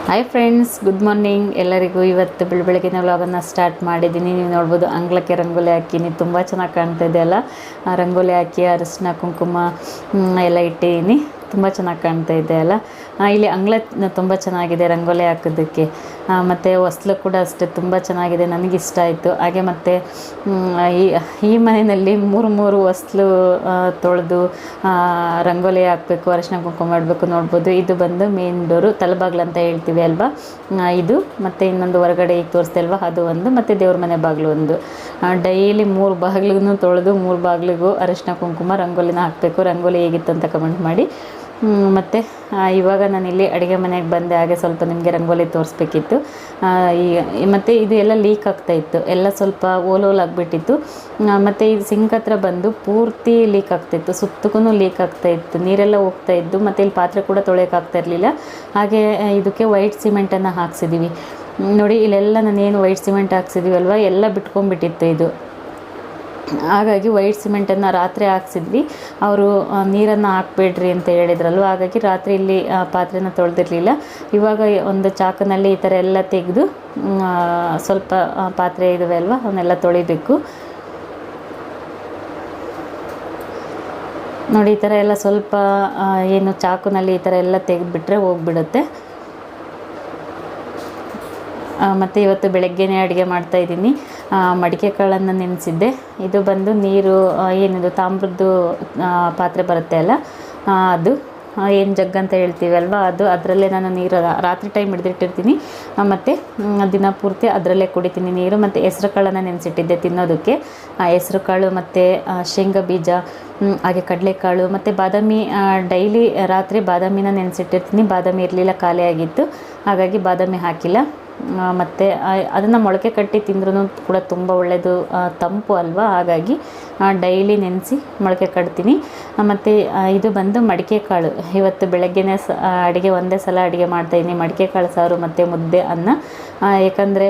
Hi friends, good morning ಎಲ್ಲರಿಗೂ. ಇವತ್ತು ಬೆಳಗ್ಗಿನ ವ್ಲಾಗನ್ನು ಸ್ಟಾರ್ಟ್ ಮಾಡಿದ್ದೀನಿ. ನೀವು ನೋಡ್ಬೋದು, ಅಂಗಳಕ್ಕೆ ರಂಗೋಲಿ ಹಾಕಿನಿ. ತುಂಬ ಚೆನ್ನಾಗಿ ಕಾಣ್ತಾ ಇದೆ ಅಲ್ಲ. ರಂಗೋಲಿ ಹಾಕಿ ಅರಿಶಿನ ಕುಂಕುಮ ಎಲ್ಲ ಇಟ್ಟಿದ್ದೀನಿ. ತುಂಬ ಚೆನ್ನಾಗಿ ಕಾಣ್ತಾ ಇದೆ ಅಲ್ಲ. ಇಲ್ಲಿ ಅಂಗಳ ತುಂಬ ಚೆನ್ನಾಗಿದೆ ರಂಗೋಲಿ ಹಾಕೋದಕ್ಕೆ. ಮತ್ತು ಹೊಸ್ಲು ಕೂಡ ಅಷ್ಟೇ ತುಂಬ ಚೆನ್ನಾಗಿದೆ, ನನಗಿಷ್ಟ ಆಯಿತು. ಹಾಗೆ ಮತ್ತು ಈ ಮನೆಯಲ್ಲಿ ಮೂರು ಹೊಸ್ಲು ತೊಳೆದು ರಂಗೋಲಿ ಹಾಕಬೇಕು, ಅರಿಶಿನ ಕುಂಕುಮ ಮಾಡಬೇಕು. ನೋಡ್ಬೋದು, ಇದು ಬಂದು ಮೇನ್ ಡೋರು, ತಲೆಬಾಗ್ಲು ಅಂತ ಹೇಳ್ತೀವಿ ಅಲ್ವಾ, ಇದು. ಮತ್ತು ಇನ್ನೊಂದು ಹೊರಗಡೆ ಈಗ ತೋರಿಸ್ದೆ ಅಲ್ವಾ, ಅದು ಒಂದು. ಮತ್ತು ದೇವ್ರ ಮನೆ ಬಾಗಿಲು ಒಂದು. ಡೈಲಿ 3 ಬಾಗಿಲಿಗೂ ತೊಳೆದು 3 ಬಾಗಿಲಿಗೂ ಅರಿಶಿನ ಕುಂಕುಮ ರಂಗೋಲಿನ ಹಾಕಬೇಕು. ರಂಗೋಲಿ ಹೇಗಿತ್ತು ಅಂತ ಕಮೆಂಟ್ ಮಾಡಿ. ಮತ್ತು ಇವಾಗ ನಾನಿಲ್ಲಿ ಅಡುಗೆ ಮನೆಗೆ ಬಂದೆ. ಹಾಗೆ ಸ್ವಲ್ಪ ನಿಮಗೆ ರಂಗೋಲಿ ತೋರಿಸ್ಬೇಕಿತ್ತು. ಮತ್ತು ಇದು ಎಲ್ಲ ಲೀಕ್ ಆಗ್ತಾಯಿತ್ತು, ಎಲ್ಲ ಸ್ವಲ್ಪ ಓಲಾಗಿಬಿಟ್ಟಿತ್ತು. ಮತ್ತು ಈ ಸಿಂಕ್ ಹತ್ರ ಬಂದು ಪೂರ್ತಿ ಲೀಕ್ ಆಗ್ತಾಯಿತ್ತು, ಸುತ್ತಕ್ಕೂ ಲೀಕ್ ಆಗ್ತಾಯಿತ್ತು, ನೀರೆಲ್ಲ ಹೋಗ್ತಾಯಿದ್ದು. ಮತ್ತು ಇಲ್ಲಿ ಪಾತ್ರೆ ಕೂಡ ತೊಳೆಯೋಕ್ಕಾಗ್ತಾಯಿರಲಿಲ್ಲ. ಹಾಗೆ ಇದಕ್ಕೆ ವೈಟ್ ಸಿಮೆಂಟನ್ನು ಹಾಕ್ಸಿದ್ದೀವಿ ನೋಡಿ. ಇಲ್ಲೆಲ್ಲ ನಾನೇನು ವೈಟ್ ಸಿಮೆಂಟ್ ಹಾಕ್ಸಿದ್ದೀವಲ್ವ, ಎಲ್ಲ ಬಿಟ್ಕೊಂಡ್ಬಿಟ್ಟಿತ್ತು ಇದು. ಹಾಗಾಗಿ ವೈಟ್ ಸಿಮೆಂಟನ್ನು ರಾತ್ರಿ ಹಾಕ್ಸಿದ್ವಿ. ಅವರು ನೀರನ್ನು ಹಾಕಬೇಡ್ರಿ ಅಂತ ಹೇಳಿದ್ರಲ್ವ, ಹಾಗಾಗಿ ರಾತ್ರಿ ಇಲ್ಲಿ ಪಾತ್ರೆನ ತೊಳೆದಿರಲಿಲ್ಲ. ಇವಾಗ ಒಂದು ಚಾಕನಲ್ಲಿ ಈ ಥರ ಎಲ್ಲ ತೆಗೆದು ಸ್ವಲ್ಪ ಪಾತ್ರೆ ಇದ್ದಾವೆ ಅಲ್ವ, ಅವನ್ನೆಲ್ಲ ತೊಳಿಬೇಕು ನೋಡಿ. ಈ ಥರ ಎಲ್ಲ ಸ್ವಲ್ಪ ಏನು ಚಾಕುನಲ್ಲಿ ಈ ಥರ ಎಲ್ಲ ತೆಗೆದುಬಿಟ್ರೆ ಹೋಗಿಬಿಡುತ್ತೆ. ಮತ್ತು ಇವತ್ತು ಬೆಳಗ್ಗೆನೇ ಅಡುಗೆ ಮಾಡ್ತಾಯಿದ್ದೀನಿ. ಮಡಿಕೆ ಕಾಳನ್ನು ನೆನೆಸಿದ್ದೆ. ಇದು ಬಂದು ನೀರು ಏನಿದು ತಾಮ್ರದ್ದು ಪಾತ್ರೆ ಬರುತ್ತೆ ಅಲ್ಲ, ಅದು ಏನು ಜಗ್ ಅಂತ ಹೇಳ್ತೀವಿ ಅಲ್ವಾ, ಅದು. ಅದರಲ್ಲೇ ನಾನು ನೀರು ರಾತ್ರಿ ಟೈಮ್ ಹಿಡಿದಿಟ್ಟಿರ್ತೀನಿ. ಮತ್ತು ದಿನ ಪೂರ್ತಿ ಅದರಲ್ಲೇ ಕುಡಿತೀನಿ ನೀರು. ಮತ್ತು ಹೆಸ್ರು ಕಾಳನ್ನು ನೆನೆಸಿಟ್ಟಿದ್ದೆ ತಿನ್ನೋದಕ್ಕೆ. ಹೆಸ್ರು ಕಾಳು ಮತ್ತು ಶೇಂಗಾ ಬೀಜ, ಹಾಗೆ ಕಡಲೆಕಾಳು ಮತ್ತು ಬಾದಾಮಿ. ಡೈಲಿ ರಾತ್ರಿ ಬಾದಾಮಿನ ನೆನೆಸಿಟ್ಟಿರ್ತೀನಿ. ಬಾದಾಮಿ ಇರಲಿಲ್ಲ, ಖಾಲಿ ಆಗಿತ್ತು, ಹಾಗಾಗಿ ಬಾದಾಮಿ ಹಾಕಿಲ್ಲ. ಮತ್ತು ಅದನ್ನು ಮೊಳಕೆ ಕಟ್ಟಿ ತಿಂದ್ರೂ ಕೂಡ ತುಂಬ ಒಳ್ಳೆಯದು, ತಂಪು ಅಲ್ವಾ, ಹಾಗಾಗಿ ಡೈಲಿ ನೆನೆಸಿ ಮೊಳಕೆ ಕಟ್ತೀನಿ. ಮತ್ತು ಇದು ಬಂದು ಮಡಿಕೆ ಕಾಳು. ಇವತ್ತು ಬೆಳಗ್ಗೆನೇ ಅಡುಗೆ ಒಂದೇ ಸಲ ಅಡುಗೆ ಮಾಡ್ತಾಯಿದ್ದೀನಿ, ಮಡಿಕೆ ಕಾಳು ಸಾರು ಮತ್ತು ಮುದ್ದೆ, ಅನ್ನ. ಏಕೆಂದರೆ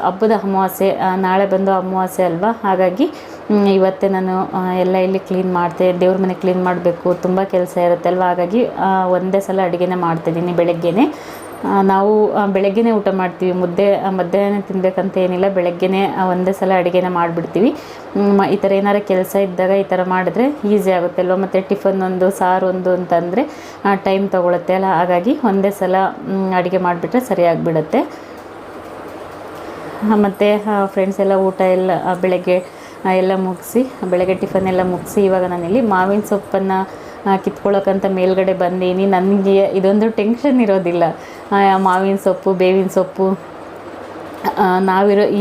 ಹಬ್ಬದ ಅಮಾವಾಸ್ಯೆ ನಾಳೆ ಬಂದು ಅಮಾವಾಸ್ಯೆ ಅಲ್ವಾ, ಹಾಗಾಗಿ ಇವತ್ತೇ ನಾನು ಎಲ್ಲ ಇಲ್ಲಿ ಕ್ಲೀನ್ ಮಾಡ್ತೆ. ದೇವ್ರ ಮನೆ ಕ್ಲೀನ್ ಮಾಡಬೇಕು, ತುಂಬ ಕೆಲಸ ಇರುತ್ತೆ ಅಲ್ವ, ಹಾಗಾಗಿ ಒಂದೇ ಸಲ ಅಡುಗೆನೇ ಮಾಡ್ತಾಯಿದ್ದೀನಿ ಬೆಳಗ್ಗೆನೇ. ನಾವು ಬೆಳಗ್ಗೆನೇ ಊಟ ಮಾಡ್ತೀವಿ, ಮುದ್ದೆ ಮಧ್ಯಾಹ್ನ ತಿನ್ನಬೇಕಂತ ಏನಿಲ್ಲ, ಬೆಳಗ್ಗೆನೇ ಒಂದೇ ಸಲ ಅಡುಗೆನ ಮಾಡಿಬಿಡ್ತೀವಿ. ಈ ಥರ ಏನಾರು ಕೆಲಸ ಇದ್ದಾಗ ಈ ಥರ ಮಾಡಿದ್ರೆ ಈಸಿ ಆಗುತ್ತೆ ಅಲ್ವ. ಮತ್ತು ಟಿಫನ್ ಒಂದು, ಸಾರು ಒಂದು ಅಂತಂದರೆ ಟೈಮ್ ತೊಗೊಳುತ್ತೆ ಅಲ್ಲ, ಹಾಗಾಗಿ ಒಂದೇ ಸಲ ಅಡುಗೆ ಮಾಡಿಬಿಟ್ರೆ ಸರಿಯಾಗಿಬಿಡುತ್ತೆ. ಮತ್ತು ಫ್ರೆಂಡ್ಸ್ ಎಲ್ಲ ಊಟ ಎಲ್ಲ ಬೆಳಗ್ಗೆ ಎಲ್ಲ ಮುಗಿಸಿ, ಬೆಳಗ್ಗೆ ಟಿಫನ್ ಎಲ್ಲ ಮುಗಿಸಿ, ಇವಾಗ ನಾನಿಲ್ಲಿ ಮಾವಿನ ಸೊಪ್ಪನ್ನು ಕಿತ್ಕೊಳ್ಳೋಕ್ಕಂತ ಮೇಲ್ಗಡೆ ಬಂದೀನಿ. ನನಗೆ ಇದೊಂದು ಟೆನ್ಷನ್ ಇರೋದಿಲ್ಲ. ಮಾವಿನ ಸೊಪ್ಪು, ಬೇವಿನ ಸೊಪ್ಪು,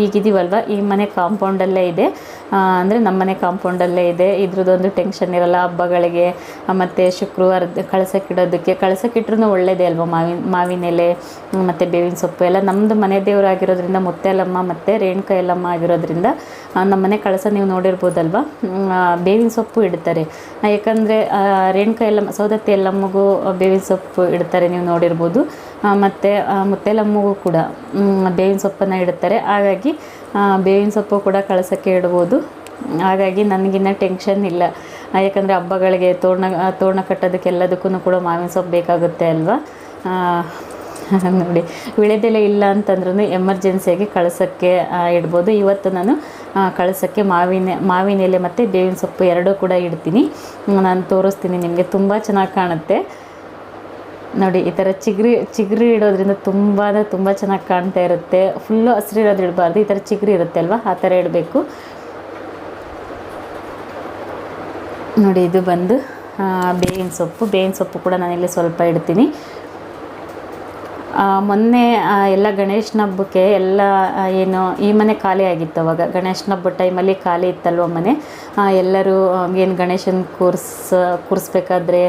ಈಗಿದ್ದೀವಲ್ವ, ಈ ಮನೆ ಕಾಂಪೌಂಡಲ್ಲೇ ಇದೆ. ಅಂದರೆ ನಮ್ಮನೆ ಕಾಂಪೌಂಡಲ್ಲೇ ಇದೆ. ಇದ್ರದ್ದೊಂದು ಟೆನ್ಷನ್ ಇರೋಲ್ಲ ಹಬ್ಬಗಳಿಗೆ. ಮತ್ತು ಶುಕ್ರವಾರದ ಕಳಸಕ್ಕಿಡೋದಕ್ಕೆ, ಕಳಸಕ್ಕಿಟ್ರೂ ಒಳ್ಳೆಯದೇ ಅಲ್ವ, ಮಾವಿನ ಎಲೆ ಮತ್ತು ಬೇವಿನ ಸೊಪ್ಪು ಎಲ್ಲ. ನಮ್ಮದು ಮನೆ ದೇವರಾಗಿರೋದ್ರಿಂದ, ಮುತ್ತೆಲ್ಲಮ್ಮ ಮತ್ತು ರೇಣುಕಾ ಎಲ್ಲಮ್ಮ ಆಗಿರೋದ್ರಿಂದ ನಮ್ಮ ಮನೆ ಕಳಸ ನೀವು ನೋಡಿರ್ಬೋದಲ್ವ, ಬೇವಿನ ಸೊಪ್ಪು ಇಡ್ತಾರೆ. ಯಾಕಂದರೆ ರೇಣುಕಾ ಎಲ್ಲಮ್ಮ, ಸೌದತ್ತಿ ಎಲ್ಲಮ್ಮಗೂ ಬೇವಿನ ಸೊಪ್ಪು ಇಡ್ತಾರೆ, ನೀವು ನೋಡಿರ್ಬೋದು. ಮತ್ತು ಮುತ್ತೆಲ್ಲಮ್ಮಗೂ ಕೂಡ ಬೇವಿನ ಸೊಪ್ಪನ್ನು ಇಡ್ತಾರೆ. ಹಾಗಾಗಿ ಬೇವಿನ ಸೊಪ್ಪು ಕೂಡ ಕಳಸಕ್ಕೆ ಇಡ್ಬೋದು. ಹಾಗಾಗಿ ನನಗಿನ್ನ ಟೆನ್ಷನ್ ಇಲ್ಲ. ಯಾಕಂದರೆ ಹಬ್ಬಗಳಿಗೆ ತೋರಣ ಕಟ್ಟೋದಕ್ಕೆ ಎಲ್ಲದಕ್ಕೂ ಕೂಡ ಮಾವಿನ ಸೊಪ್ಪು ಬೇಕಾಗುತ್ತೆ ಅಲ್ವಾ. ನೋಡಿ, ವಿಳೆದೆಲೆ ಇಲ್ಲ ಅಂತಂದ್ರೂ ಎಮರ್ಜೆನ್ಸಿಯಾಗಿ ಕಳಸಕ್ಕೆ ಇಡ್ಬೋದು. ಇವತ್ತು ನಾನು ಕಳಸಕ್ಕೆ ಮಾವಿನ ಎಲೆ ಮತ್ತು ಬೇವಿನ ಸೊಪ್ಪು ಎರಡೂ ಕೂಡ ಇಡ್ತೀನಿ. ನಾನು ತೋರಿಸ್ತೀನಿ ನಿಮಗೆ, ತುಂಬ ಚೆನ್ನಾಗಿ ಕಾಣುತ್ತೆ ನೋಡಿ. ಈ ಥರ ಚಿಗುರಿ ಇಡೋದ್ರಿಂದ ತುಂಬ ಚೆನ್ನಾಗಿ ಕಾಣ್ತಾ ಇರುತ್ತೆ. ಫುಲ್ಲು ಹಸಿರು ಇರೋದು ಇಡಬಾರ್ದು, ಈ ಥರ ಚಿಗುರಿ ಇರುತ್ತೆ ಅಲ್ವಾ, ಆ ಥರ ಇಡಬೇಕು ನೋಡಿ. ಇದು ಬಂದು ಬೇವಿನ ಸೊಪ್ಪು ಕೂಡ ನಾನಿಲ್ಲಿ ಸ್ವಲ್ಪ ಇಡ್ತೀನಿ. ಮೊನ್ನೆ ಎಲ್ಲ ಗಣೇಶನ ಹಬ್ಬಕ್ಕೆ ಎಲ್ಲ ಏನು ಈ ಮನೆ ಖಾಲಿ ಆಗಿತ್ತು. ಅವಾಗ ಗಣೇಶನ ಹಬ್ಬದ ಟೈಮಲ್ಲಿ ಖಾಲಿ ಇತ್ತಲ್ವ ಮನೆ. ಎಲ್ಲರೂ ಏನು ಗಣೇಶನ ಕೂರಿಸ್ಬೇಕಾದ್ರೆ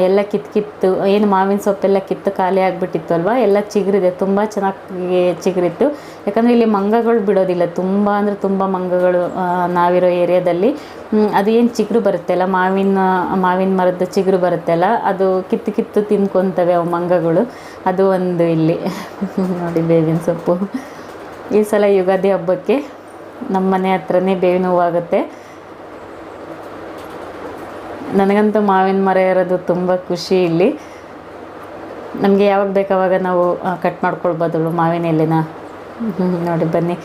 ಎಲ್ಲ ಕಿತ್ತು ಏನು ಮಾವಿನ ಸೊಪ್ಪೆಲ್ಲ ಕಿತ್ತು ಖಾಲಿ ಆಗಿಬಿಟ್ಟಿತ್ತು ಅಲ್ವ, ಎಲ್ಲ ಚಿಗುರಿದೆ, ತುಂಬ ಚೆನ್ನಾಗಿ ಚಿಗುರಿತ್ತು. ಯಾಕಂದರೆ ಇಲ್ಲಿ ಮಂಗಗಳು ಬಿಡೋದಿಲ್ಲ, ತುಂಬ ಅಂದರೆ ತುಂಬ ಮಂಗಗಳು ನಾವಿರೋ ಏರಿಯಾದಲ್ಲಿ. ಅದು ಏನು ಚಿಗುರು ಬರುತ್ತೆ ಅಲ್ಲ, ಮಾವಿನ ಮರದ ಚಿಗುರು ಬರುತ್ತೆ ಅಲ್ಲ, ಅದು ಕಿತ್ತು ತಿನ್ಕೊತವೆ ಅವು ಮಂಗಗಳು. ಅದು ಒಂದು ಇಲ್ಲಿ ನೋಡಿ ಬೇವಿನ ಸೊಪ್ಪು. ಈ ಸಲ ಯುಗಾದಿ ಹಬ್ಬಕ್ಕೆ ನಮ್ಮ ಮನೆ ಹತ್ರನೇ ಬೇವಿನ ಹೂವಾಗುತ್ತೆ. ನನಗಂತೂ ಮಾವಿನ ಮರ ಇರೋದು ತುಂಬ ಖುಷಿ ಇಲ್ಲಿ. ನಮಗೆ ಯಾವಾಗ ಬೇಕು ಆವಾಗ ನಾವು ಕಟ್ ಮಾಡ್ಕೊಳ್ಬೋದಲ್ವ ಮಾವಿನ ಎಲೆನ. ನೋಡಿ ಬನ್ನಿ,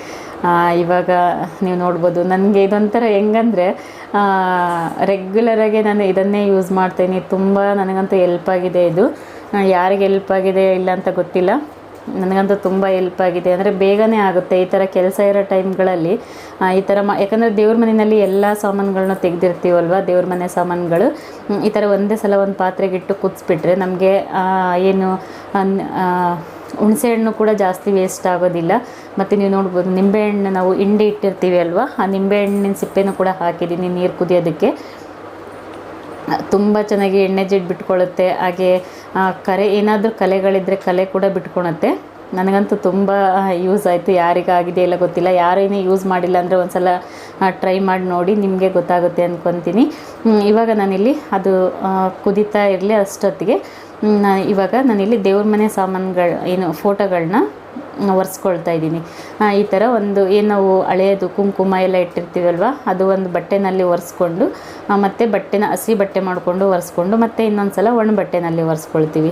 ಇವಾಗ ನೀವು ನೋಡ್ಬೋದು. ನನಗೆ ಇದೊಂಥರ ಹೆಂಗಂದರೆ ರೆಗ್ಯುಲರಾಗಿ ನಾನು ಇದನ್ನೇ ಯೂಸ್ ಮಾಡ್ತೀನಿ. ತುಂಬ ನನಗಂತೂ ಹೆಲ್ಪ್ ಆಗಿದೆ ಇದು. ಯಾರಿಗೆ ಹೆಲ್ಪ್ ಆಗಿದೆ ಇಲ್ಲ ಅಂತ ಗೊತ್ತಿಲ್ಲ, ನನಗಂತೂ ತುಂಬ ಹೆಲ್ಪ್ ಆಗಿದೆ. ಅಂದರೆ ಬೇಗನೆ ಆಗುತ್ತೆ ಈ ಥರ ಕೆಲಸ ಇರೋ ಟೈಮ್ಗಳಲ್ಲಿ ಈ ಥರ ಯಾಕಂದರೆ ದೇವ್ರ ಮನೆಯಲ್ಲಿ ಎಲ್ಲ ಸಾಮಾನುಗಳನ್ನ ತೆಗೆದಿರ್ತೀವಲ್ವ, ದೇವ್ರ ಮನೆ ಸಾಮಾನುಗಳು. ಈ ಥರ ಒಂದೇ ಸಲ ಒಂದು ಪಾತ್ರೆಗಿಟ್ಟು ಕುದಿಸ್ಬಿಟ್ರೆ ನಮಗೆ ಏನು ಹುಣಸೆ ಹಣ್ಣು ಕೂಡ ಜಾಸ್ತಿ ವೇಸ್ಟ್ ಆಗೋದಿಲ್ಲ. ಮತ್ತು ನೀವು ನೋಡ್ಬೋದು ನಿಂಬೆಹಣ್ಣು ನಾವು ಹಿಂಡಿ ಇಟ್ಟಿರ್ತೀವಿ ಅಲ್ವಾ, ಆ ನಿಂಬೆಹಣ್ಣಿನ ಸಿಪ್ಪೆನೂ ಕೂಡ ಹಾಕಿದ್ದೀನಿ ನೀರು ಕುದಿಯೋದಕ್ಕೆ. ತುಂಬ ಚೆನ್ನಾಗಿ ಎಣ್ಣೆ ಜಿಡ್ಡು ಬಿಟ್ಕೊಳ್ಳುತ್ತೆ. ಹಾಗೆ ಕರೆ ಏನಾದರೂ ಕಲೆಗಳಿದ್ದರೆ ಕಲೆ ಕೂಡ ಬಿಟ್ಕೊಳುತ್ತೆ. ನನಗಂತೂ ತುಂಬ ಯೂಸ್ ಆಯಿತು. ಯಾರಿಗಾಗಿದೆ ಇಲ್ಲ ಗೊತ್ತಿಲ್ಲ, ಯಾರೇನೇ ಯೂಸ್ ಮಾಡಿಲ್ಲ ಅಂದರೆ ಒಂದು ಸಲ ಟ್ರೈ ಮಾಡಿ ನೋಡಿ, ನಿಮಗೆ ಗೊತ್ತಾಗುತ್ತೆ ಅಂದ್ಕೊತೀನಿ. ಇವಾಗ ನಾನಿಲ್ಲಿ ಅದು ಕುದೀತಾ ಇರಲಿ ಅಷ್ಟೊತ್ತಿಗೆ ಇವಾಗ ನಾನಿಲ್ಲಿ ದೇವ್ರ ಮನೆ ಸಾಮಾನುಗಳು ಏನು ಫೋಟೋಗಳನ್ನ ಒರೆಸ್ಕೊಳ್ತಾ ಇದ್ದೀನಿ. ಈ ಥರ ಒಂದು ಏನು ನಾವು ಹಳೆಯದು ಕುಂಕುಮ ಎಲ್ಲ ಇಟ್ಟಿರ್ತೀವಲ್ವ, ಅದು ಒಂದು ಬಟ್ಟೆನಲ್ಲಿ ಒರೆಸ್ಕೊಂಡು ಮತ್ತು ಬಟ್ಟೆನ ಹಸಿ ಬಟ್ಟೆ ಮಾಡಿಕೊಂಡು ಒರೆಸ್ಕೊಂಡು ಮತ್ತು ಇನ್ನೊಂದು ಸಲ ಒಣ ಬಟ್ಟೆನಲ್ಲಿ ಒರೆಸ್ಕೊಳ್ತೀವಿ.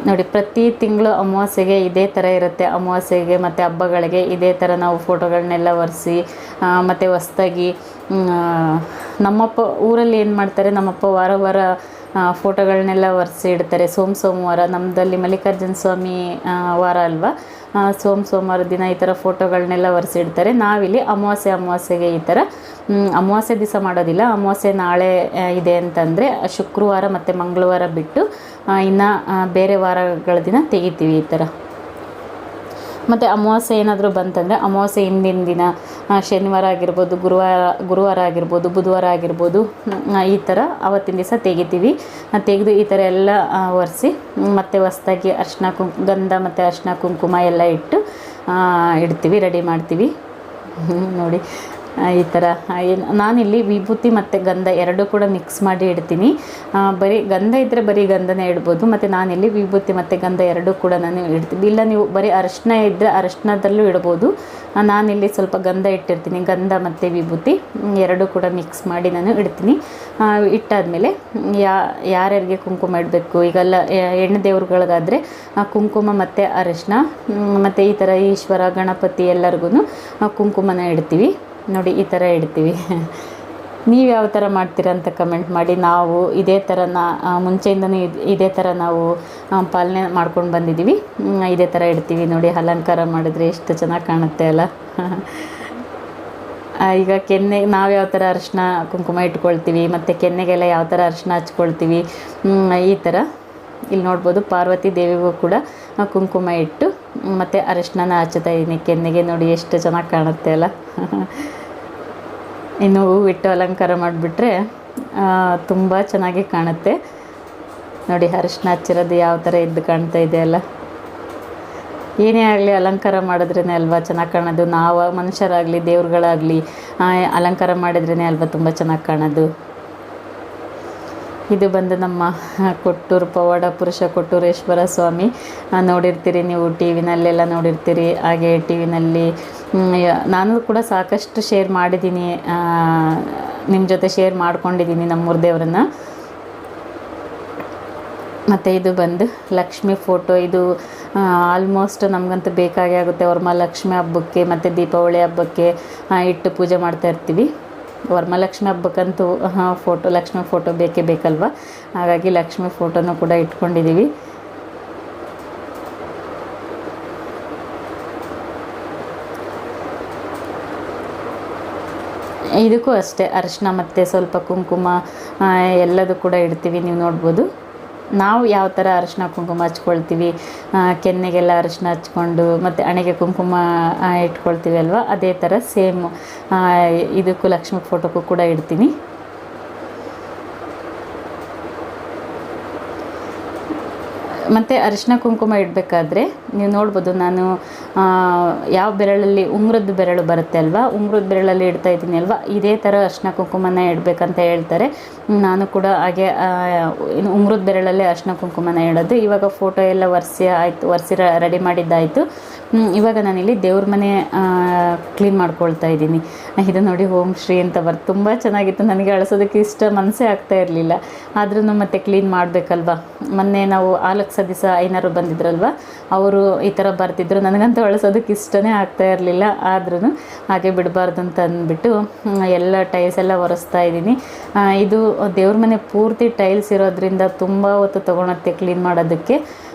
ನೋಡಿ, ಪ್ರತಿ ತಿಂಗಳು ಅಮಾವಾಸ್ಯೆಗೆ ಇದೇ ಥರ ಇರುತ್ತೆ. ಅಮಾವಾಸ್ಯೆಗೆ ಮತ್ತು ಹಬ್ಬಗಳಿಗೆ ಇದೇ ಥರ ನಾವು ಫೋಟೋಗಳನ್ನೆಲ್ಲ ಒರೆಸಿ ಮತ್ತು ಹೊಸ್ದಾಗಿ ನಮ್ಮಪ್ಪ ಊರಲ್ಲಿ ಏನು ಮಾಡ್ತಾರೆ, ನಮ್ಮಪ್ಪ ವಾರ ವಾರ ಫೋಟೋಗಳನ್ನೆಲ್ಲ ಒರೆಸಿ ಇಡ್ತಾರೆ. ಸೋಮವಾರ ನಮ್ಮದಲ್ಲಿ ಮಲ್ಲಿಕಾರ್ಜುನ ಸ್ವಾಮಿ ವಾರ ಅಲ್ವಾ, ಸೋಮವಾರ ದಿನ ಈ ಥರ ಫೋಟೋಗಳನ್ನೆಲ್ಲ ಒರೆಸಿ ಇಡ್ತಾರೆ. ನಾವಿಲ್ಲಿ ಅಮಾವಾಸ್ಯೆಗೆ ಈ ಥರ ಅಮಾವಾಸ್ಯೆ ದಿವಸ ಮಾಡೋದಿಲ್ಲ. ಅಮಾವಾಸ್ಯೆ ನಾಳೆ ಇದೆ ಅಂತಂದರೆ ಶುಕ್ರವಾರ ಮತ್ತು ಮಂಗಳವಾರ ಬಿಟ್ಟು ಇನ್ನು ಬೇರೆ ವಾರಗಳ ದಿನ ತೆಗಿತೀವಿ ಈ ಥರ. ಮತ್ತು ಅಮಾವಾಸ್ಯೆ ಏನಾದರೂ ಬಂತಂದರೆ ಅಮಾವಾಸ್ಯೆ ಹಿಂದಿನ ದಿನ ಶನಿವಾರ ಆಗಿರ್ಬೋದು, ಗುರುವಾರ ಆಗಿರ್ಬೋದು, ಬುಧವಾರ ಆಗಿರ್ಬೋದು, ಈ ಥರ ಆವತ್ತಿನ ದಿವಸ ತೆಗಿತೀವಿ. ತೆಗೆದು ಈ ಥರ ಎಲ್ಲ ಒರೆಸಿ ಮತ್ತು ಹೊಸ್ದಾಗಿ ಗಂಧ ಮತ್ತು ಅರಿಶಿನ ಕುಂಕುಮ ಎಲ್ಲ ಇಟ್ಟು ಇಡ್ತೀವಿ, ರೆಡಿ ಮಾಡ್ತೀವಿ. ನೋಡಿ ಈ ಥರ ನಾನಿಲ್ಲಿ ವಿಭೂತಿ ಮತ್ತು ಗಂಧ ಎರಡೂ ಕೂಡ ಮಿಕ್ಸ್ ಮಾಡಿ ಇಡ್ತೀನಿ. ಬರೀ ಗಂಧ ಇದ್ದರೆ ಬರೀ ಗಂಧನೇ ಇಡ್ಬೋದು, ಮತ್ತು ನಾನಿಲ್ಲಿ ವಿಭೂತಿ ಮತ್ತು ಗಂಧ ಎರಡೂ ಕೂಡ ನಾನು ಇಡ್ತೀನಿ. ಇಲ್ಲ ನೀವು ಬರೀ ಅರಿಶಿನ ಇದ್ದರೆ ಅರಿಶಿನದಲ್ಲೂ ಇಡ್ಬೋದು. ನಾನಿಲ್ಲಿ ಸ್ವಲ್ಪ ಗಂಧ ಇಟ್ಟಿರ್ತೀನಿ, ಗಂಧ ಮತ್ತು ವಿಭೂತಿ ಎರಡೂ ಕೂಡ ಮಿಕ್ಸ್ ಮಾಡಿ ನಾನು ಇಡ್ತೀನಿ. ಇಟ್ಟಾದಮೇಲೆ ಯಾರ್ಯಾರಿಗೆ ಕುಂಕುಮ ಇಡಬೇಕು, ಈಗೆಲ್ಲ ಹೆಣ್ಣು ದೇವ್ರುಗಳಿಗಾದರೆ ಕುಂಕುಮ ಮತ್ತು ಅರಿಶಿನ ಮತ್ತು ಈ ಥರ ಈಶ್ವರ ಗಣಪತಿ ಎಲ್ಲರಿಗೂ ಕುಂಕುಮನ ಇಡ್ತೀವಿ. ನೋಡಿ ಈ ಥರ ಇಡ್ತೀವಿ. ನೀವು ಯಾವ ಥರ ಮಾಡ್ತೀರಾ ಅಂತ ಕಮೆಂಟ್ ಮಾಡಿ. ನಾವು ಇದೇ ಥರ ಮುಂಚೆಯಿಂದನೂ ಇದೇ ಥರ ನಾವು ಪಾಲನೆ ಮಾಡ್ಕೊಂಡು ಬಂದಿದ್ದೀವಿ. ಇದೇ ಥರ ಇಡ್ತೀವಿ. ನೋಡಿ ಅಲಂಕಾರ ಮಾಡಿದ್ರೆ ಎಷ್ಟು ಚೆನ್ನಾಗಿ ಕಾಣುತ್ತೆ ಅಲ್ಲ. ಈಗ ಕೆನ್ನೆಗೆ ನಾವು ಯಾವ ಥರ ಅರಿಶಿನ ಕುಂಕುಮ ಇಟ್ಕೊಳ್ತೀವಿ ಮತ್ತು ಕೆನ್ನೆಗೆಲ್ಲ ಯಾವ ಥರ ಅರಿಶಿನ ಹಚ್ಕೊಳ್ತೀವಿ, ಈ ಥರ ಇಲ್ಲಿ ನೋಡ್ಬೋದು. ಪಾರ್ವತಿ ದೇವಿಗೂ ಕೂಡ ಕುಂಕುಮ ಇಟ್ಟು ಮತ್ತು ಅರಿಶಿನ ಹಚ್ಚುತ್ತಾ ಇದ್ದೀನಿ ಕೆನ್ನೆಗೆ. ನೋಡಿ ಎಷ್ಟು ಚೆನ್ನಾಗಿ ಕಾಣುತ್ತೆ ಅಲ್ಲ. ಇನ್ನು ಹೂವು ಇಟ್ಟು ಅಲಂಕಾರ ಮಾಡಿಬಿಟ್ರೆ ತುಂಬ ಚೆನ್ನಾಗಿ ಕಾಣುತ್ತೆ. ನೋಡಿ ಅರಿಶಿನ ಹಚ್ಚಿರೋದು ಯಾವ ಥರ ಎದ್ದು ಕಾಣ್ತಾ ಇದೆ ಅಲ್ಲ. ಏನೇ ಆಗಲಿ ಅಲಂಕಾರ ಮಾಡಿದ್ರೇ ಅಲ್ವಾ ಚೆನ್ನಾಗಿ ಕಾಣೋದು. ನಾವು ಮನುಷ್ಯರಾಗಲಿ ದೇವ್ರುಗಳಾಗಲಿ ಅಲಂಕಾರ ಮಾಡಿದ್ರೇ ಅಲ್ವಾ ತುಂಬ ಚೆನ್ನಾಗಿ ಕಾಣೋದು. ಇದು ಬಂದು ನಮ್ಮ ಕೊಟ್ಟೂರು ಪವಾಡ ಪುರುಷ ಕೊಟ್ಟೂರೇಶ್ವರ ಸ್ವಾಮಿ. ನೋಡಿರ್ತೀರಿ ನೀವು, ಟಿ ವಿನಲ್ಲೆಲ್ಲ ನೋಡಿರ್ತೀರಿ. ಹಾಗೆ ಟಿ ವಿನಲ್ಲಿ ನಾನು ಕೂಡ ಸಾಕಷ್ಟು ಶೇರ್ ಮಾಡಿದ್ದೀನಿ, ನಿಮ್ಮ ಜೊತೆ ಶೇರ್ ಮಾಡ್ಕೊಂಡಿದ್ದೀನಿ ನಮ್ಮೂರ ದೇವರನ್ನು. ಮತ್ತು ಇದು ಬಂದು ಲಕ್ಷ್ಮಿ ಫೋಟೋ. ಇದು ಆಲ್ಮೋಸ್ಟ್ ನಮಗಂತೂ ಬೇಕಾಗೇ ಆಗುತ್ತೆ. ವರಮಹಾಲಕ್ಷ್ಮಿ ಹಬ್ಬಕ್ಕೆ ಮತ್ತು ದೀಪಾವಳಿ ಹಬ್ಬಕ್ಕೆ ಇಟ್ಟು ಪೂಜೆ ಮಾಡ್ತಾ ಇರ್ತೀವಿ. ವರಮಹಾಲಕ್ಷ್ಮಿ ಹಬ್ಬಕ್ಕಂತೂ ಲಕ್ಷ್ಮಿ ಫೋಟೋ ಬೇಕೇ ಬೇಕಲ್ವ, ಹಾಗಾಗಿ ಲಕ್ಷ್ಮಿ ಫೋಟೋನೂ ಕೂಡ ಇಟ್ಕೊಂಡಿದ್ದೀವಿ. ಇದಕ್ಕೂ ಅಷ್ಟೇ ಅರಿಶಿನ ಮತ್ತು ಸ್ವಲ್ಪ ಕುಂಕುಮ ಎಲ್ಲದೂ ಕೂಡ ಇಡ್ತೀವಿ. ನೀವು ನೋಡ್ಬೋದು ನಾವು ಯಾವ ಥರ ಅರಿಶಿನ ಕುಂಕುಮ ಹಚ್ಕೊಳ್ತೀವಿ, ಕೆನ್ನೆಗೆಲ್ಲ ಅರಿಶಿನ ಹಚ್ಕೊಂಡು ಮತ್ತು ಹಣೆಗೆ ಕುಂಕುಮ ಇಟ್ಕೊಳ್ತೀವಿ ಅಲ್ವ, ಅದೇ ಥರ ಸೇಮ್ ಇದಕ್ಕೂ ಲಕ್ಷ್ಮಿ ಫೋಟೋಕ್ಕೂ ಕೂಡ ಇಡ್ತೀನಿ. ಮತ್ತು ಅರಿಶಿನ ಕುಂಕುಮ ಇಡಬೇಕಾದ್ರೆ ನೀವು ನೋಡ್ಬೋದು, ನಾನು ಯಾವ ಬೆರಳಲ್ಲಿ ಉಂಗುರದ ಬೆರಳು ಬರುತ್ತೆ ಅಲ್ವಾ, ಉಂಗುರದ ಬೆರಳಲ್ಲಿ ಇಡ್ತಾ ಇದ್ದೀನಿ ಅಲ್ವಾ, ಇದೇ ಥರ ಅರಿಶಿನ ಕುಂಕುಮನ ಇಡಬೇಕಂತ ಹೇಳ್ತಾರೆ. ನಾನು ಕೂಡ ಹಾಗೆ ಉಂಗುರದ ಬೆರಳಲ್ಲೇ ಅರಿಶಿನ ಕುಂಕುಮನ ಇಡೋದು. ಇವಾಗ ಫೋಟೋ ಎಲ್ಲ ಒರೆಸಿ ರೆಡಿ ಮಾಡಿದ್ದಾಯಿತು. ಇವಾಗ ನಾನಿಲ್ಲಿ ದೇವ್ರ ಮನೆ ಕ್ಲೀನ್ ಮಾಡ್ಕೊಳ್ತಾ ಇದ್ದೀನಿ. ಇದು ನೋಡಿ ಓಂ ಶ್ರೀ ಅಂತ ತುಂಬ ಚೆನ್ನಾಗಿತ್ತು. ನನಗೆ ಅಳಿಸೋದಕ್ಕೆ ಮನಸ್ಸೇ ಆಗ್ತಾ ಇರಲಿಲ್ಲ, ಆದ್ರೂ ಮತ್ತೆ ಕ್ಲೀನ್ ಮಾಡಬೇಕಲ್ವ. ಮೊನ್ನೆ ನಾವು ಆಲಕ್ಸ ದಿವಸ ಐನಾರು ಬಂದಿದ್ರಲ್ವ, ಅವರು ಈ ಥರ ಬರ್ತಿದ್ರು. ನನಗಂತೂ ಅಳಿಸೋದಕ್ಕೆ ಇಷ್ಟನೇ ಆಗ್ತಾ ಇರಲಿಲ್ಲ, ಆದ್ರೂ ಹಾಗೆ ಬಿಡಬಾರ್ದು ಅಂತ ಅಂದ್ಬಿಟ್ಟು ಎಲ್ಲ ಟೈಲ್ಸ್ ಎಲ್ಲ ಒರೆಸ್ತಾ ಇದ್ದೀನಿ. ಇದು ದೇವ್ರ ಮನೆ ಪೂರ್ತಿ ಟೈಲ್ಸ್ ಇರೋದ್ರಿಂದ ತುಂಬ ಹೊತ್ತು ತೊಗೊಳತ್ತೆ ಕ್ಲೀನ್ ಮಾಡೋದಕ್ಕೆ.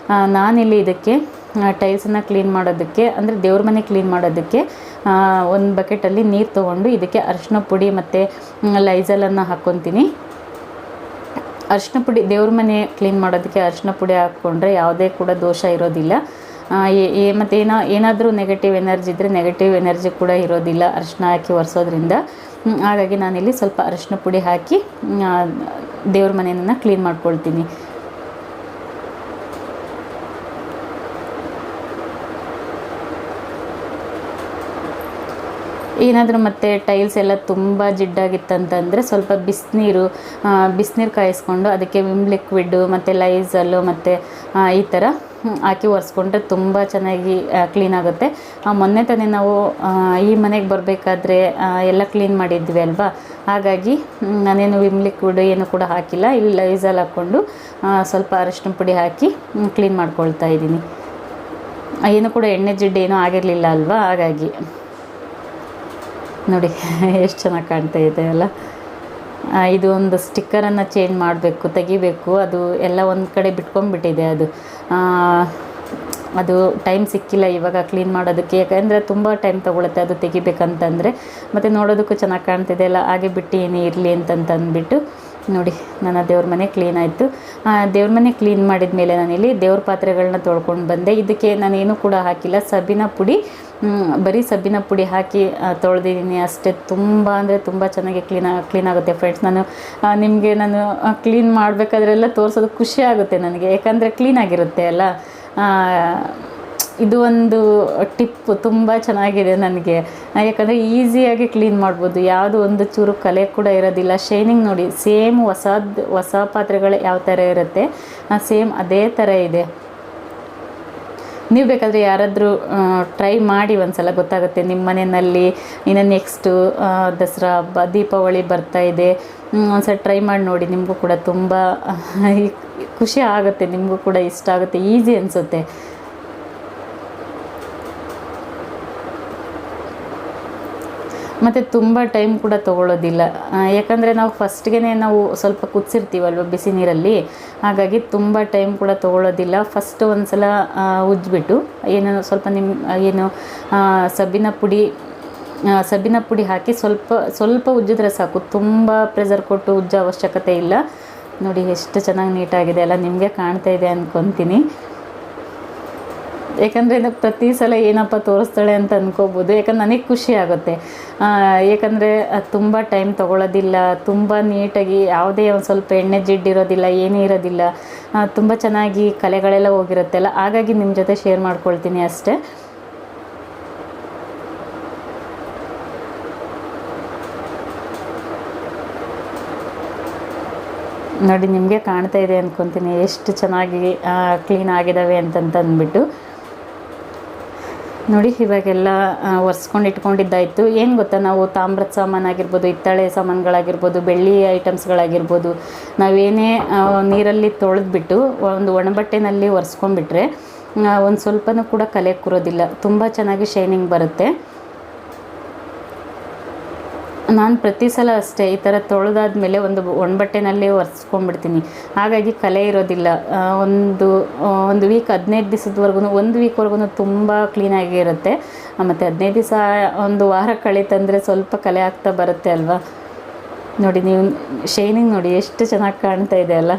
ನಾನಿಲ್ಲಿ ಇದಕ್ಕೆ ಟೈಲ್ಸನ್ನು ಕ್ಲೀನ್ ಮಾಡೋದಕ್ಕೆ, ಅಂದರೆ ದೇವ್ರ ಮನೆ ಕ್ಲೀನ್ ಮಾಡೋದಕ್ಕೆ ಒಂದು ಬಕೆಟಲ್ಲಿ ನೀರು ತೊಗೊಂಡು ಇದಕ್ಕೆ ಅರಿಶಿನ ಪುಡಿ ಮತ್ತು ಲೈಜಲನ್ನು ಹಾಕ್ಕೊತೀನಿ. ಅರಿಶಿನ ಪುಡಿ ದೇವ್ರ ಮನೆ ಕ್ಲೀನ್ ಮಾಡೋದಕ್ಕೆ ಅರಿಶಿನ ಪುಡಿ ಹಾಕ್ಕೊಂಡ್ರೆ ಯಾವುದೇ ಕೂಡ ದೋಷ ಇರೋದಿಲ್ಲ. ಮತ್ತು ಏನಾದರೂ ನೆಗೆಟಿವ್ ಎನರ್ಜಿ ಇದ್ದರೆ ನೆಗೆಟಿವ್ ಎನರ್ಜಿ ಕೂಡ ಇರೋದಿಲ್ಲ ಅರಿಶಿನ ಹಾಕಿ ಒರೆಸೋದ್ರಿಂದ. ಹಾಗಾಗಿ ನಾನಿಲ್ಲಿ ಸ್ವಲ್ಪ ಅರಿಶಿನ ಪುಡಿ ಹಾಕಿ ದೇವ್ರ ಮನೆಯನ್ನು ಕ್ಲೀನ್ ಮಾಡ್ಕೊಳ್ತೀನಿ. ಏನಾದರೂ ಮತ್ತು ಟೈಲ್ಸ್ ಎಲ್ಲ ತುಂಬ ಜಿಡ್ಡಾಗಿತ್ತಂತಂದರೆ ಸ್ವಲ್ಪ ಬಿಸಿನೀರು ಕಾಯಿಸ್ಕೊಂಡು ಅದಕ್ಕೆ ವಿಮ್ ಲಿಕ್ವಿಡ್ಡು ಮತ್ತು ಲೈಝಲ್ಲು ಮತ್ತು ಈ ಥರ ಹಾಕಿ ಒರೆಸ್ಕೊಂಡ್ರೆ ತುಂಬ ಚೆನ್ನಾಗಿ ಕ್ಲೀನ್ ಆಗುತ್ತೆ. ಮೊನ್ನೆ ತಾನೇ ನಾವು ಈ ಮನೆಗೆ ಬರಬೇಕಾದ್ರೆ ಎಲ್ಲ ಕ್ಲೀನ್ ಮಾಡಿದ್ವಿ ಅಲ್ವಾ, ಹಾಗಾಗಿ ನಾನೇನು ವಿಮ್ ಲಿಕ್ವಿಡ್ ಏನು ಕೂಡ ಹಾಕಿಲ್ಲ. ಇಲ್ಲಿ ಲೈಝಲ್ ಹಾಕ್ಕೊಂಡು ಸ್ವಲ್ಪ ಅರಿಶಿನ ಪುಡಿ ಹಾಕಿ ಕ್ಲೀನ್ ಮಾಡ್ಕೊಳ್ತಾ ಇದ್ದೀನಿ. ಏನು ಕೂಡ ಎಣ್ಣೆ ಜಿಡ್ಡು ಏನೂ ಆಗಿರಲಿಲ್ಲ ಅಲ್ವಾ, ಹಾಗಾಗಿ ನೋಡಿ ಎಷ್ಟು ಚೆನ್ನಾಗಿ ಕಾಣ್ತಾ ಇದೆ ಅಲ್ಲ. ಇದು ಒಂದು ಸ್ಟಿಕ್ಕರನ್ನು ಚೇಂಜ್ ಮಾಡಬೇಕು, ತೆಗಿಬೇಕು. ಅದು ಎಲ್ಲ ಒಂದು ಕಡೆ ಬಿಟ್ಕೊಂಡ್ಬಿಟ್ಟಿದೆ. ಅದು ಟೈಮ್ ಸಿಕ್ಕಿಲ್ಲ ಇವಾಗ ಕ್ಲೀನ್ ಮಾಡೋದಕ್ಕೆ, ಯಾಕಂದರೆ ತುಂಬ ಟೈಮ್ ತೊಗೊಳುತ್ತೆ ಅದು ತೆಗಿಬೇಕಂತಂದರೆ. ಮತ್ತು ನೋಡೋದಕ್ಕೂ ಚೆನ್ನಾಗಿ ಕಾಣ್ತಿದೆ ಅಲ್ಲ, ಹಾಗೆ ಬಿಟ್ಟು ಇರಲಿ ಅಂತಂದ್ಬಿಟ್ಟು ನೋಡಿ ನನ್ನ ದೇವ್ರ ಮನೆ ಕ್ಲೀನ್ ಆಯಿತು. ದೇವ್ರ ಮನೆ ಕ್ಲೀನ್ ಮಾಡಿದ ಮೇಲೆ ನಾನಿಲ್ಲಿ ದೇವ್ರ ಪಾತ್ರೆಗಳನ್ನ ತೊಳ್ಕೊಂಡು ಬಂದೆ. ಇದಕ್ಕೆ ನಾನೇನು ಕೂಡ ಹಾಕಿಲ್ಲ, ಸಬ್ಬಿನ ಪುಡಿ, ಬರೀ ಸಬ್ಬಿನ ಪುಡಿ ಹಾಕಿ ತೊಳೆದಿದ್ದೀನಿ ಅಷ್ಟೇ. ತುಂಬ ಅಂದರೆ ತುಂಬ ಚೆನ್ನಾಗಿ ಕ್ಲೀನ್ ಆಗುತ್ತೆ ಫ್ರೆಂಡ್ಸ್. ನಿಮಗೆ ನಾನು ಕ್ಲೀನ್ ಮಾಡಬೇಕಾದ್ರೆಲ್ಲ ತೋರಿಸೋದು ಖುಷಿ ಆಗುತ್ತೆ ನನಗೆ, ಯಾಕಂದರೆ ಕ್ಲೀನಾಗಿರುತ್ತೆ ಅಲ್ಲ. ಇದು ಒಂದು ಟಿಪ್ ತುಂಬ ಚೆನ್ನಾಗಿದೆ ನನಗೆ, ಯಾಕಂದರೆ ಈಸಿಯಾಗಿ ಕ್ಲೀನ್ ಮಾಡ್ಬೋದು. ಯಾವುದು ಒಂದು ಚೂರು ಕಲೆ ಕೂಡ ಇರೋದಿಲ್ಲ. ಶೈನಿಂಗ್ ನೋಡಿ, ಸೇಮ್ ಹೊಸ ಪಾತ್ರೆಗಳು ಯಾವ ಥರ ಇರುತ್ತೆ ಸೇಮ್ ಅದೇ ಥರ ಇದೆ. ನೀವು ಬೇಕಾದರೆ ಯಾರಾದರೂ ಟ್ರೈ ಮಾಡಿ ಒಂದ್ಸಲ, ಗೊತ್ತಾಗುತ್ತೆ ನಿಮ್ಮ ಮನೆಯಲ್ಲಿ. ಇನ್ನು ನೆಕ್ಸ್ಟು ದಸರಾ ಹಬ್ಬ, ದೀಪಾವಳಿ ಬರ್ತಾ ಇದೆ. ಒಂದ್ಸಲ ಟ್ರೈ ಮಾಡಿ ನೋಡಿ, ನಿಮಗೂ ಕೂಡ ತುಂಬ ಖುಷಿ ಆಗುತ್ತೆ, ನಿಮಗೂ ಕೂಡ ಇಷ್ಟ ಆಗುತ್ತೆ, ಈಸಿ ಅನಿಸುತ್ತೆ. ಮತ್ತು ತುಂಬ ಟೈಮ್ ಕೂಡ ತೊಗೊಳ್ಳೋದಿಲ್ಲ, ಯಾಕಂದರೆ ನಾವು ಫಸ್ಟ್ಗೆ ನಾವು ಸ್ವಲ್ಪ ಕುದಿಸಿರ್ತೀವಲ್ವ ಬಿಸಿ ನೀರಲ್ಲಿ, ಹಾಗಾಗಿ ತುಂಬ ಟೈಮ್ ಕೂಡ ತೊಗೊಳ್ಳೋದಿಲ್ಲ. ಫಸ್ಟ್ ಒಂದು ಸಲ ಉಜ್ಜಿಬಿಟ್ಟು ಸ್ವಲ್ಪ ಸಬ್ಬಿನ ಪುಡಿ ಹಾಕಿ ಸ್ವಲ್ಪ ಉಜ್ಜಿದ್ರೆ ಸಾಕು, ತುಂಬ ಪ್ರೆಷರ್ ಕೊಟ್ಟು ಉಜ್ಜೋ ಅವಶ್ಯಕತೆ ಇಲ್ಲ. ನೋಡಿ ಎಷ್ಟು ಚೆನ್ನಾಗಿ ನೀಟಾಗಿದೆ ಅಲ್ಲ, ನಿಮಗೆ ಕಾಣ್ತಾ ಇದೆ ಅಂದ್ಕೊತೀನಿ. ಯಾಕಂದರೆ ಪ್ರತಿ ಸಲ ಏನಪ್ಪ ತೋರಿಸ್ತಾಳೆ ಅಂತ ಅಂದ್ಕೋಬೋದು, ಯಾಕಂದ್ರೆ ನನಗೆ ಖುಷಿ ಆಗುತ್ತೆ. ಯಾಕಂದರೆ ತುಂಬ ಟೈಮ್ ತೊಗೊಳ್ಳೋದಿಲ್ಲ, ತುಂಬ ನೀಟಾಗಿ ಯಾವುದೇ ಒಂದು ಸ್ವಲ್ಪ ಎಣ್ಣೆ ಜಿಡ್ಡಿರೋದಿಲ್ಲ, ಏನೂ ಇರೋದಿಲ್ಲ, ತುಂಬ ಚೆನ್ನಾಗಿ ಕಲೆಗಳೆಲ್ಲ ಹೋಗಿರುತ್ತಲ್ಲ, ಹಾಗಾಗಿ ನಿಮ್ಮ ಜೊತೆ ಶೇರ್ ಮಾಡ್ಕೊಳ್ತೀನಿ ಅಷ್ಟೇ. ನೋಡಿ ನಿಮಗೆ ಕಾಣ್ತಾ ಇದೆ ಅಂದ್ಕೊತೀನಿ ಎಷ್ಟು ಚೆನ್ನಾಗಿ ಕ್ಲೀನ್ ಆಗಿದ್ದಾವೆ ಅಂತಂದ್ಬಿಟ್ಟು. ನೋಡಿ ಇವಾಗೆಲ್ಲ ಒರೆಸ್ಕೊಂಡು ಇಟ್ಕೊಂಡಿದ್ದಾಯಿತು. ಏನು ಗೊತ್ತಾ, ನಾವು ತಾಮ್ರದ ಸಾಮಾನಾಗಿರ್ಬೋದು, ಹಿತ್ತಾಳೆ ಸಾಮಾನುಗಳಾಗಿರ್ಬೋದು, ಬೆಳ್ಳಿ ಐಟಮ್ಸ್ಗಳಾಗಿರ್ಬೋದು, ನಾವೇನೇ ನೀರಲ್ಲಿ ತೊಳೆದ್ಬಿಟ್ಟು ಒಂದು ಒಣಬಟ್ಟೆನಲ್ಲಿ ಒರೆಸ್ಕೊಂಡ್ಬಿಟ್ರೆ ಒಂದು ಸ್ವಲ್ಪನೂ ಕೂಡ ಕಲೆ ಕೂರೋದಿಲ್ಲ, ತುಂಬ ಚೆನ್ನಾಗಿ ಶೈನಿಂಗ್ ಬರುತ್ತೆ. ನಾನು ಪ್ರತಿ ಸಲ ಅಷ್ಟೇ ಈ ಥರ ತೊಳೆದಾದ್ಮೇಲೆ ಒಂದು ಒಣಬಟ್ಟೆನಲ್ಲಿ ಒರೆಸ್ಕೊಂಡ್ಬಿಡ್ತೀನಿ, ಹಾಗಾಗಿ ಕಲೆ ಇರೋದಿಲ್ಲ. ಒಂದು ವೀಕ್ 15 ದಿವಸದವರೆಗೂ, ಒಂದು ವೀಕ್ವರೆಗೂ ತುಂಬ ಕ್ಲೀನಾಗಿ ಇರುತ್ತೆ. ಮತ್ತು 15 ದಿವಸ ಒಂದು ವಾರ ಕಳೀತಂದರೆ ಸ್ವಲ್ಪ ಕಲೆ ಆಗ್ತಾ ಬರುತ್ತೆ ಅಲ್ವಾ. ನೋಡಿ ನೀವು ಶೈನಿಂಗ್ ನೋಡಿ ಎಷ್ಟು ಚೆನ್ನಾಗಿ ಕಾಣ್ತಾ ಇದೆ ಅಲ್ಲ.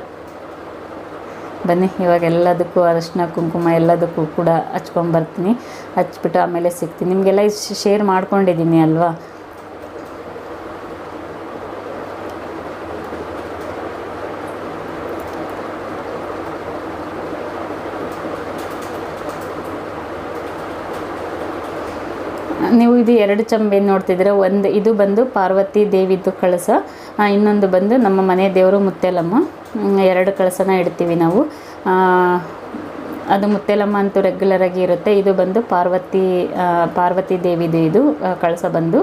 ಬನ್ನಿ ಇವಾಗ ಎಲ್ಲದಕ್ಕೂ ಅರಿಶಿನ ಕುಂಕುಮ ಎಲ್ಲದಕ್ಕೂ ಕೂಡ ಹಚ್ಕೊಂಬರ್ತೀನಿ, ಹಚ್ಬಿಟ್ಟು ಆಮೇಲೆ ಸಿಗ್ತೀನಿ. ನಿಮಗೆಲ್ಲ ಶೇರ್ ಮಾಡ್ಕೊಂಡಿದ್ದೀನಿ ಅಲ್ವಾ. ನೀವು ಇದು 2 ಚಂಬೆ ನೋಡ್ತಿದ್ದೀರ. ಇದು ಬಂದು ಪಾರ್ವತಿ ದೇವಿದು ಕಳಸ, ಇನ್ನೊಂದು ಬಂದು ನಮ್ಮ ಮನೆ ದೇವರು ಮುತ್ತೆಲಮ್ಮ. 2 ಕಳಸನ ಇಡ್ತೀವಿ ನಾವು. ಅದು ಮುತ್ತೆಲಮ್ಮ ಅಂತೂ ರೆಗ್ಯುಲರ್ ಆಗಿ ಇರುತ್ತೆ. ಇದು ಬಂದು ಪಾರ್ವತಿ ದೇವಿದು ಇದು ಕಳಸ ಬಂದು.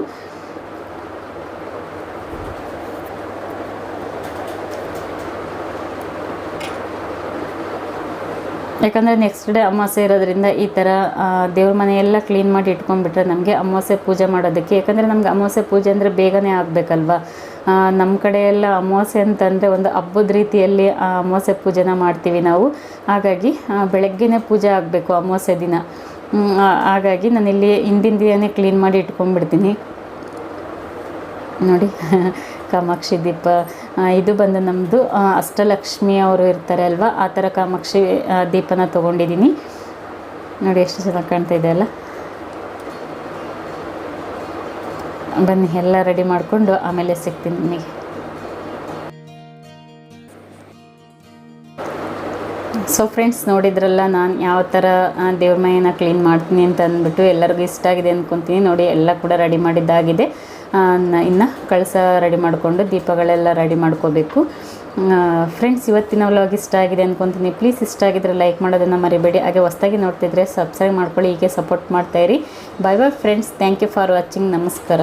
ಯಾಕಂದರೆ ನೆಕ್ಸ್ಟ್ ಡೇ ಅಮಾವಾಸ್ಯೆ ಇರೋದ್ರಿಂದ ಈ ಥರ ದೇವ್ರ ಮನೆಯೆಲ್ಲ ಕ್ಲೀನ್ ಮಾಡಿ ಇಟ್ಕೊಂಡ್ಬಿಟ್ರೆ ನಮಗೆ ಅಮಾವಾಸ್ಯೆ ಪೂಜೆ ಮಾಡೋದಕ್ಕೆ, ಯಾಕಂದರೆ ನಮ್ಗೆ ಅಮಾವಾಸ್ಯೆ ಪೂಜೆ ಅಂದರೆ ಬೇಗನೆ ಆಗಬೇಕಲ್ವ. ನಮ್ಮ ಕಡೆ ಎಲ್ಲ ಅಮಾವಾಸ್ಯೆ ಅಂತಂದರೆ ಒಂದು ಹಬ್ಬದ ರೀತಿಯಲ್ಲಿ ಅಮಾವಾಸ್ಯೆ ಪೂಜೆನ ಮಾಡ್ತೀವಿ ನಾವು. ಹಾಗಾಗಿ ಬೆಳಗ್ಗೆನೇ ಪೂಜೆ ಆಗಬೇಕು ಅಮಾವಾಸ್ಯೆ ದಿನ. ಹಾಗಾಗಿ ನಾನಿಲ್ಲಿ ಹಿಂದಿನ ದಿನವೇ ಕ್ಲೀನ್ ಮಾಡಿ ಇಟ್ಕೊಂಡ್ಬಿಡ್ತೀನಿ. ನೋಡಿ ಕಾಮಾಕ್ಷಿ ದೀಪ ಇದು ಬಂದು ನಮ್ಮದು ಅಷ್ಟಲಕ್ಷ್ಮಿ ಅವರು ಇರ್ತಾರೆ ಅಲ್ವಾ, ಆ ಥರ ಕಾಮಾಕ್ಷಿ ದೀಪನ ತೊಗೊಂಡಿದ್ದೀನಿ. ನೋಡಿ ಎಷ್ಟು ಚೆನ್ನಾಗಿ ಕಾಣ್ತಾ ಇದೆ ಅಲ್ಲ. ಬನ್ನಿ ಎಲ್ಲ ರೆಡಿ ಮಾಡಿಕೊಂಡು ಆಮೇಲೆ ಸಿಗ್ತೀನಿ ನಿಮಗೆ. ಸೊ ಫ್ರೆಂಡ್ಸ್, ನೋಡಿದ್ರಲ್ಲ ನಾನು ಯಾವ ಥರ ದೇವ್ರ ಮನೆಯನ್ನು ಕ್ಲೀನ್ ಮಾಡ್ತೀನಿ ಅಂತ ಅಂದ್ಬಿಟ್ಟು ಎಲ್ಲರಿಗೂ ಇಷ್ಟ ಆಗಿದೆ ಅಂದ್ಕೊತೀನಿ. ನೋಡಿ ಎಲ್ಲ ಕೂಡ ರೆಡಿ ಮಾಡಿದ್ದಾಗಿದೆ. ಇನ್ನು ಕಳಸ ರೆಡಿ ಮಾಡಿಕೊಂಡು ದೀಪಗಳೆಲ್ಲ ರೆಡಿ ಮಾಡ್ಕೋಬೇಕು. ಫ್ರೆಂಡ್ಸ್, ಇವತ್ತಿನ ವ್ಲಾಗ್ ಇಷ್ಟ ಆಗಿದೆ ಅಂದ್ಕೊತೀನಿ. ಪ್ಲೀಸ್ ಇಷ್ಟ ಆಗಿದ್ರೆ ಲೈಕ್ ಮಾಡೋದನ್ನು ಮರಿಬೇಡಿ. ಹಾಗೆ ಹೊಸದಾಗಿ ನೋಡ್ತಿದ್ರೆ ಸಬ್ಸ್ಕ್ರೈಬ್ ಮಾಡ್ಕೊಳ್ಳಿ. ಹೀಗೆ ಸಪೋರ್ಟ್ ಮಾಡ್ತಾಯಿರಿ. Bye bye friends, thank you for watching. ನಮಸ್ಕಾರ.